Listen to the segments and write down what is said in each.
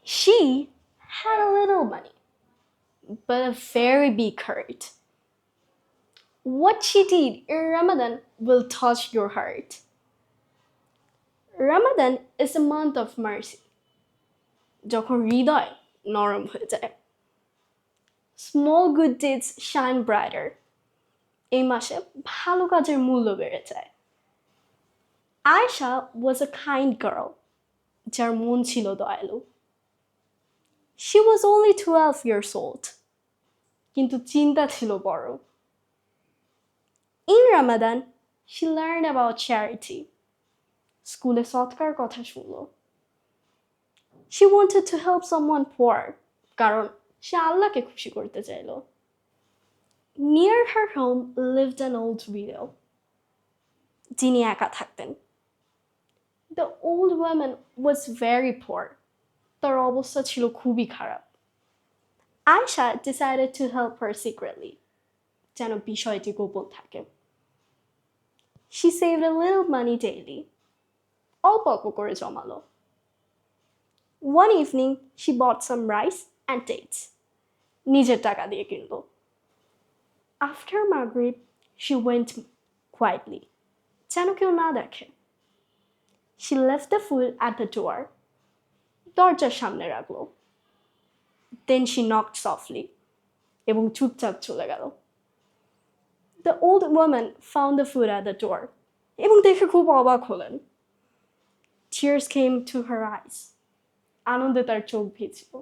She had a little money, but a very big heart. What she did in Ramadan will touch your heart. Ramadan is a month of mercy. যখন হৃদয় নরম হয়ে যায়। Small good deeds shine brighter. এই মাসে ভালো কাজের মূল্য বেড়ে যায়। Ayesha was a kind girl, যার মন ছিল দয়ালু। She was only 12 years old, কিন্তু চিন্তা ছিল বড়। In Ramadan, she learned about charity. স্কুলে সৎকার কথা শুনলো। She wanted to help someone poor, কারণ সে আল্লাহকে খুশি করতে চাইল। Near her home lived an old widow, যিনি একা থাকতেন। The old woman was very poor. তার অবস্থা ছিল খুবই খারাপ। Ayesha decided to help her secretly, যেন বিষয়টি গোপন থাকে। She saved a little money daily. অল্প অল্প করে জমালো। One evening, she bought some rice and dates. নিজের টাকা দিয়ে কিনলো। After Maghrib, she went quietly, যেন কেউ না দেখে। She left the food at the door. দরজার সামনে রাখলো। Then she knocked softly, এবং চুপচাপ চলে গেল। The old woman found the food at the door, এবং দেখে খুব অবাক হলেন। Tears came to her eyes. আনন্দে তার চোখ ভিজল।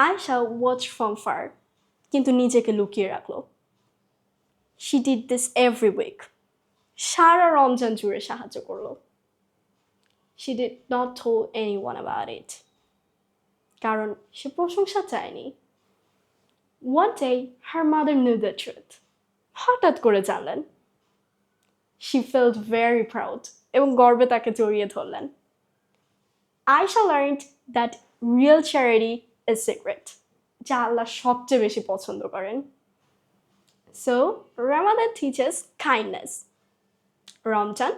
Ayesha watched from far, কিন্তু নিজেকে লুকিয়ে রাখলো। She did this every week. সারা রমজান জুড়ে সাহায্য করলো। She did not tell anyone about it. কারণ সে প্রশংসা চায়নি। One day, her mother knew the truth. হঠাৎ করে জানলেন। She felt very proud, এবং গর্বে তাকে জড়িয়ে ধরলেন। Ayesha learned that real charity is secret, যা আল্লাহ সবচেয়ে বেশি পছন্দ করেন। So, Ramadan teaches kindness. Ramzan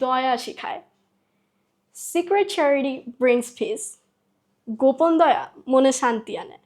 দয়া শেখায়। Secret charity brings peace. গোপন দয়া মনে শান্তি আনে।